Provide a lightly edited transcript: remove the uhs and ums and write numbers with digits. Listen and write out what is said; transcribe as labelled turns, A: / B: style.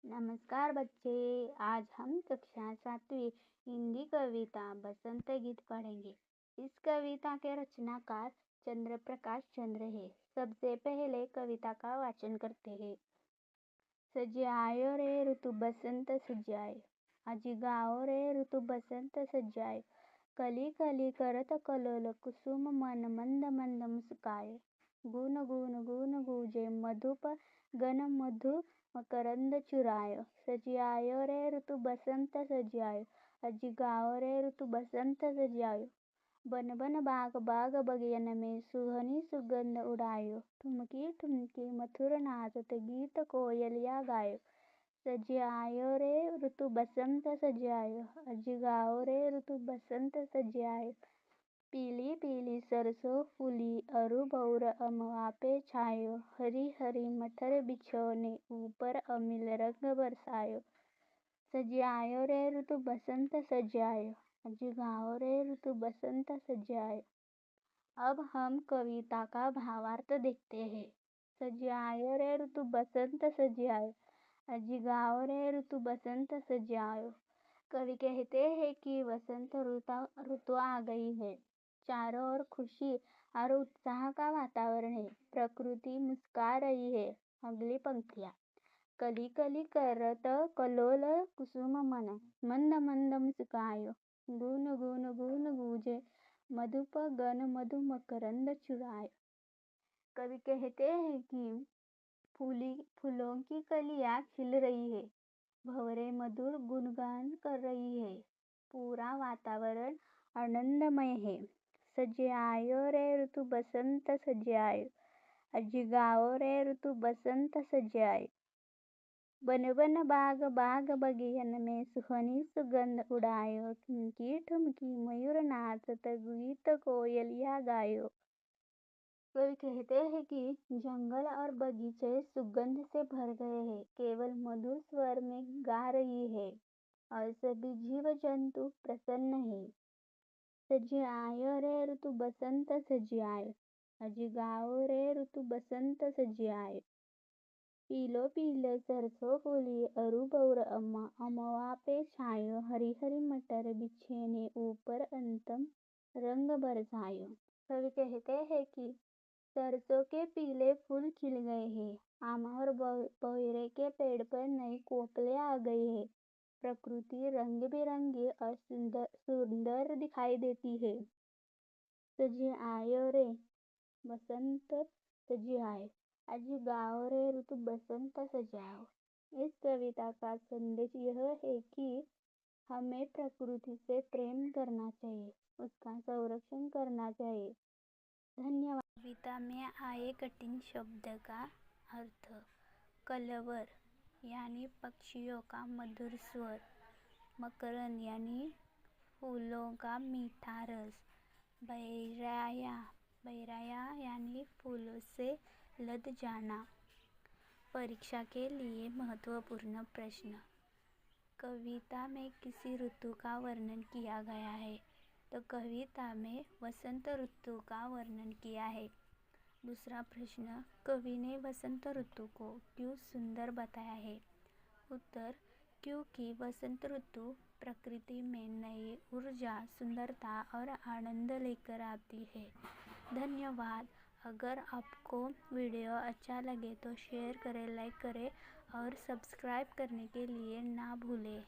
A: नमस्कार बच्चे। आज हम कक्षा 7वीं हिंदी कविता बसंत गीत पढ़ेंगे। इस कविता के रचनाकार चंद्र प्रकाश चंद्र है। सबसे पहले कविता का वाचन करते हैं। सजायो रे ऋतु बसंत सजायो, आजी गाओ रे ऋतु बसंत सजायो। कली कली करत कलोल कुसुम मन मंद मंद मुस्कायो। गुन गुन गुन गूंजे मधुप गन मधु मकरंद चुरायो। सजायो रे ऋतु बसंत सजायो, आजी गाओ रे ऋतु बसंत सजायो। बन बन बाग बाग बगियन में सुहनी सुगंध उड़ायो। ठुमकी ठुमकी मधुर नाचत गीत कोयलिया गायो। सजायो रे ऋतु बसंत सजायो, आजी गाओ रे ऋतु बसंत सजायो। पीली पीली सरसों फूली अरु भौर अमवा पे छायो। हरी हरी मटर बिछोने ऊपर अमिल रंग बरसायो। सजायो रे ऋतु बसंत सजायो, आजी गाओ रे ऋतु बसंत सजायो। अब हम कविता का भावार्थ देखते हैं। सजायो रे ऋतु बसंत सजायो, आजी गाओ रे ऋतु बसंत सजायो। कवि कहते हैं कि वसंत ऋतु आ गई है। चारों ओर खुशी और उत्साह का वातावरण है। प्रकृति मुस्कुरा रही है। अगली पंक्तियाँ। कली कली करत कलोल कुसुम मन मंद मंद मुस्कायो। गुन गुन गुन गूंजे मधुप गन मधु मकरंद चुरायो। कवि कहते हैं कि फूलों की कलियां खिल रही है। भंवरे मधुर गुणगान कर रही है। पूरा वातावरण आनंदमय है। सजायो रे ऋतु बसंत सजायो, आजी गाओ रे ऋतु बसंत सजायो। बन बन बाग बाग बगियन में सुहनी सुगंध उड़ायो। ठुमकी ठुमकी मयूर नाचत गीत कोयलिया गायो। कवि कहते हैं कि जंगल और बगीचे सुगंध से भर गए हैं। केवल मधुर स्वर में गा रही है और सभी जीव जंतु प्रसन्न है। सजायो रे ऋतु बसंत सजायो, आजी गाओ रे ऋतु बसंत सजायो। पीलो पीले सरसों फूली अरु भौर अमवा पे छायो। हरी हरी मटर बिछेने ऊपर अंतम रंग बरसायो। कवि कहते हैं कि सरसों के पीले फूल खिल गए हैं। आम और बौरे के पेड़ पर नई कोपलें आ गई है। प्रकृति रंग बिरंगी और सुंदर दिखाई देती है। सजायो रे बसंत सजायो, आजी गाओ रे ऋतु बसंत सजाओ। इस कविता का संदेश यह है कि हमें प्रकृति से प्रेम करना चाहिए, उसका संरक्षण करना चाहिए। धन्यवाद। कविता में आए कठिन शब्द का अर्थ। कलवर यानी पक्षियों का मधुर स्वर। मकरंद यानी फूलों का मीठा रस। बहराया यानी फूलों से लद जाना। परीक्षा के लिए महत्वपूर्ण प्रश्न। कविता में किसी ऋतु का वर्णन किया गया है, तो कविता में वसंत ऋतु का वर्णन किया है। दूसरा प्रश्न, कवि ने वसंत ऋतु को क्यों सुंदर बताया है? उत्तर, क्योंकि वसंत ऋतु प्रकृति में नई ऊर्जा, सुंदरता और आनंद लेकर आती है। धन्यवाद। अगर आपको वीडियो अच्छा लगे तो शेयर करें, लाइक करें और सब्सक्राइब करने के लिए ना भूलें।